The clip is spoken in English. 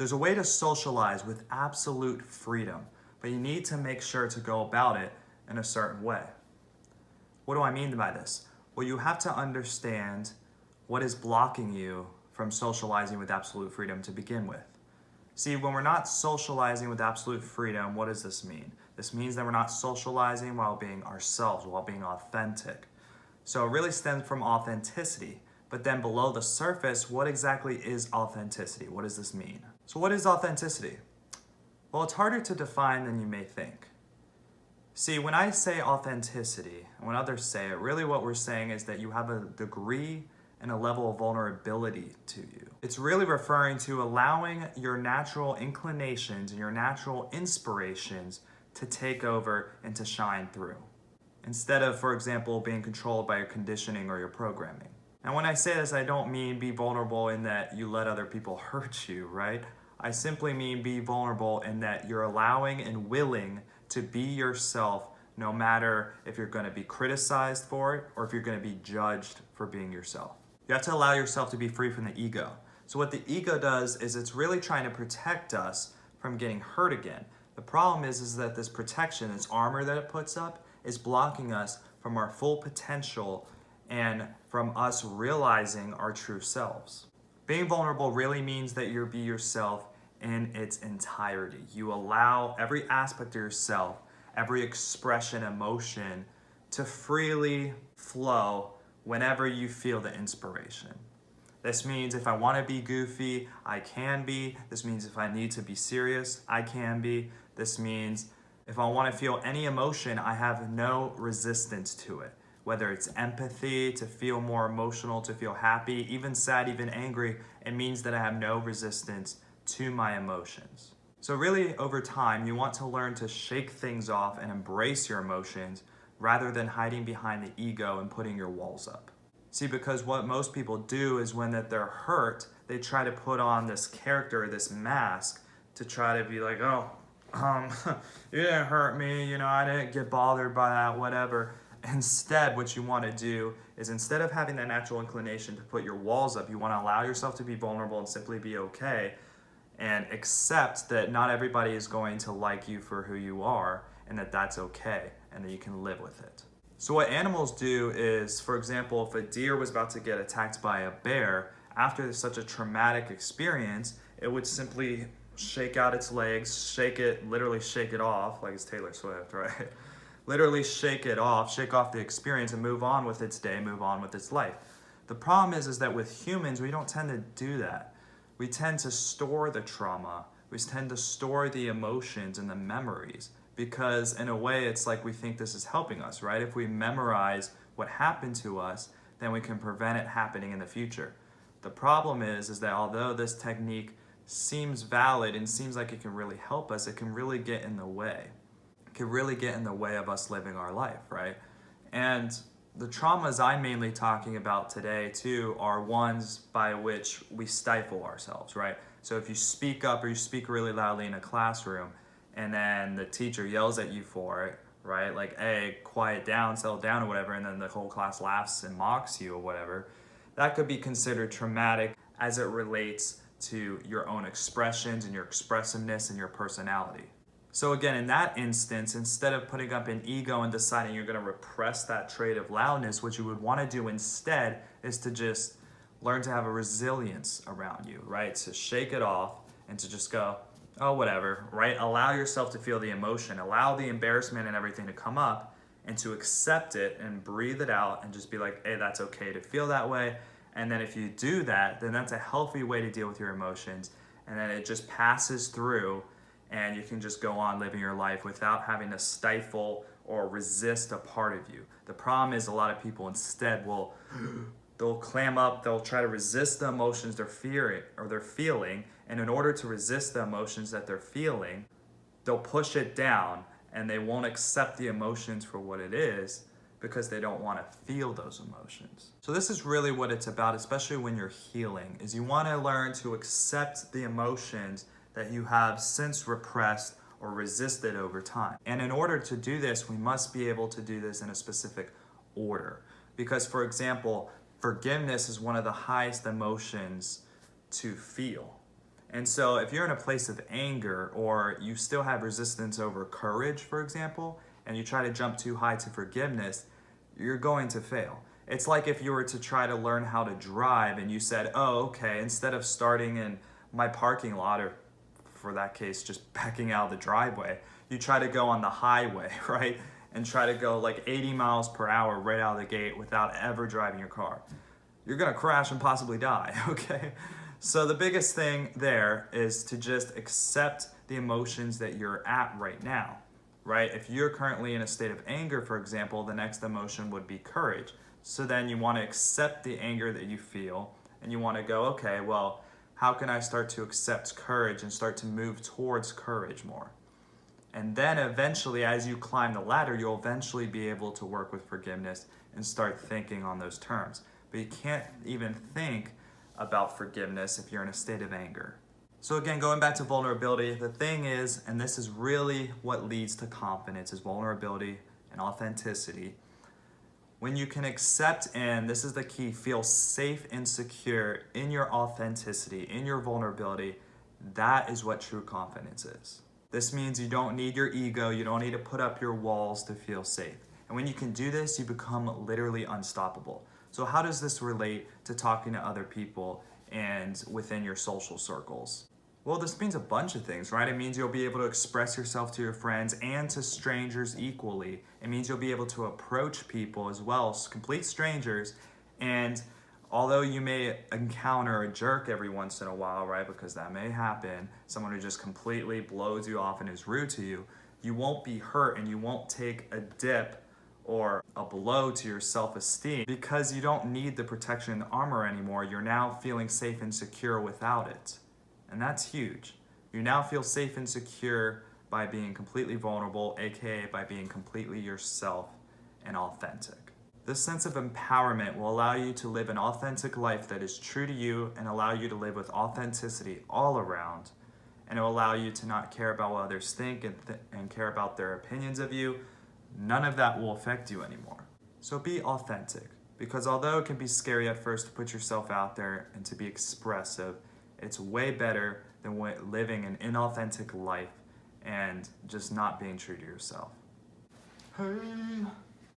There's a way to socialize with absolute freedom, but you need to make sure to go about it in a certain way. What do I mean by this? Well, you have to understand what is blocking you from socializing with absolute freedom to begin with. See, when we're not socializing with absolute freedom, what does this mean? This means that we're not socializing while being ourselves, while being authentic. So it really stems from authenticity. But then below the surface, what exactly is authenticity? What does this mean? So what is authenticity? Well, it's harder to define than you may think. See, when I say authenticity, and when others say it, really what we're saying is that you have a degree and a level of vulnerability to you. It's really referring to allowing your natural inclinations and your natural inspirations to take over and to shine through, instead of, for example, being controlled by your conditioning or your programming. Now, when I say this, I don't mean be vulnerable in that you let other people hurt you, right? I simply mean be vulnerable in that you're allowing and willing to be yourself, no matter if you're going to be criticized for it or if you're going to be judged for being yourself. You have to allow yourself to be free from the ego. So what the ego does is it's really trying to protect us from getting hurt again. The problem is that this protection, this armor that it puts up, is blocking us from our full potential and from us realizing our true selves. Being vulnerable really means that you be yourself in its entirety. You allow every aspect of yourself, every expression, emotion, to freely flow whenever you feel the inspiration. This means if I want to be goofy, I can be. This means if I need to be serious, I can be. This means if I want to feel any emotion, I have no resistance to it. Whether it's empathy, to feel more emotional, to feel happy, even sad, even angry, it means that I have no resistance to my emotions. So really, over time, you want to learn to shake things off and embrace your emotions rather than hiding behind the ego and putting your walls up. See, because what most people do is when that they're hurt, they try to put on this character, this mask, to try to be like, oh, you didn't hurt me, I didn't get bothered by that, whatever. Instead, what you want to do is instead of having that natural inclination to put your walls up, you want to allow yourself to be vulnerable and simply be okay and accept that not everybody is going to like you for who you are and that that's okay and that you can live with it. So what animals do is, for example, if a deer was about to get attacked by a bear, after such a traumatic experience, it would simply shake out its legs, literally shake it off, like it's Taylor Swift, right? Literally shake it off, shake off the experience and move on with its day, move on with its life. The problem is that with humans, we don't tend to do that. We tend to store the trauma. We tend to store the emotions and the memories because in a way, it's like we think this is helping us, right? If we memorize what happened to us, then we can prevent it happening in the future. The problem is that although this technique seems valid and seems like it can really help us, it can really get in the way. Can really get in the way of us living our life, right? And the traumas I'm mainly talking about today too are ones by which we stifle ourselves, right? So if you speak up or you speak really loudly in a classroom and then the teacher yells at you for it, right? Like, hey, quiet down, settle down or whatever, and then the whole class laughs and mocks you or whatever, that could be considered traumatic as it relates to your own expressions and your expressiveness and your personality. So again, in that instance, instead of putting up an ego and deciding you're going to repress that trait of loudness, what you would want to do instead is to just learn to have a resilience around you, right? To shake it off and to just go, oh, whatever, right? Allow yourself to feel the emotion, allow the embarrassment and everything to come up and to accept it and breathe it out and just be like, hey, that's okay to feel that way. And then if you do that, then that's a healthy way to deal with your emotions. And then it just passes through and you can just go on living your life without having to stifle or resist a part of you. The problem is a lot of people instead they'll clam up, they'll try to resist the emotions they're feeling, and in order to resist the emotions that they're feeling, they'll push it down and they won't accept the emotions for what it is because they don't want to feel those emotions. So this is really what it's about, especially when you're healing, is you want to learn to accept the emotions that you have since repressed or resisted over time. And in order to do this, we must be able to do this in a specific order. Because, for example, forgiveness is one of the highest emotions to feel. And so if you're in a place of anger or you still have resistance over courage, for example, and you try to jump too high to forgiveness, you're going to fail. It's like if you were to try to learn how to drive and you said, oh, okay, instead of starting in my parking lot, or for that case, just backing out of the driveway, you try to go on the highway, right? And try to go like 80 miles per hour right out of the gate without ever driving your car. You're gonna crash and possibly die, okay? So the biggest thing there is to just accept the emotions that you're at right now, right? If you're currently in a state of anger, for example, the next emotion would be courage. So then you want to accept the anger that you feel and you want to go, okay, well, how can I start to accept courage and start to move towards courage more? And then eventually, as you climb the ladder, you'll eventually be able to work with forgiveness and start thinking on those terms. But you can't even think about forgiveness if you're in a state of anger. So again, going back to vulnerability, the thing is, and this is really what leads to confidence, is vulnerability and authenticity. When you can accept and, this is the key, feel safe and secure in your authenticity, in your vulnerability, that is what true confidence is. This means you don't need your ego, you don't need to put up your walls to feel safe. And when you can do this, you become literally unstoppable. So how does this relate to talking to other people and within your social circles? Well, this means a bunch of things, right? It means you'll be able to express yourself to your friends and to strangers equally. It means you'll be able to approach people as well, complete strangers. And although you may encounter a jerk every once in a while, right? Because that may happen, someone who just completely blows you off and is rude to you, you won't be hurt and you won't take a dip or a blow to your self-esteem because you don't need the protection and armor anymore. You're now feeling safe and secure without it. And that's huge. You now feel safe and secure by being completely vulnerable, aka by being completely yourself and authentic. This sense of empowerment will allow you to live an authentic life that is true to you and allow you to live with authenticity all around. And it will allow you to not care about what others think and care about their opinions of you. None of that will affect you anymore. So be authentic, because although it can be scary at first to put yourself out there and to be expressive, it's way better than living an inauthentic life and just not being true to yourself. Hey.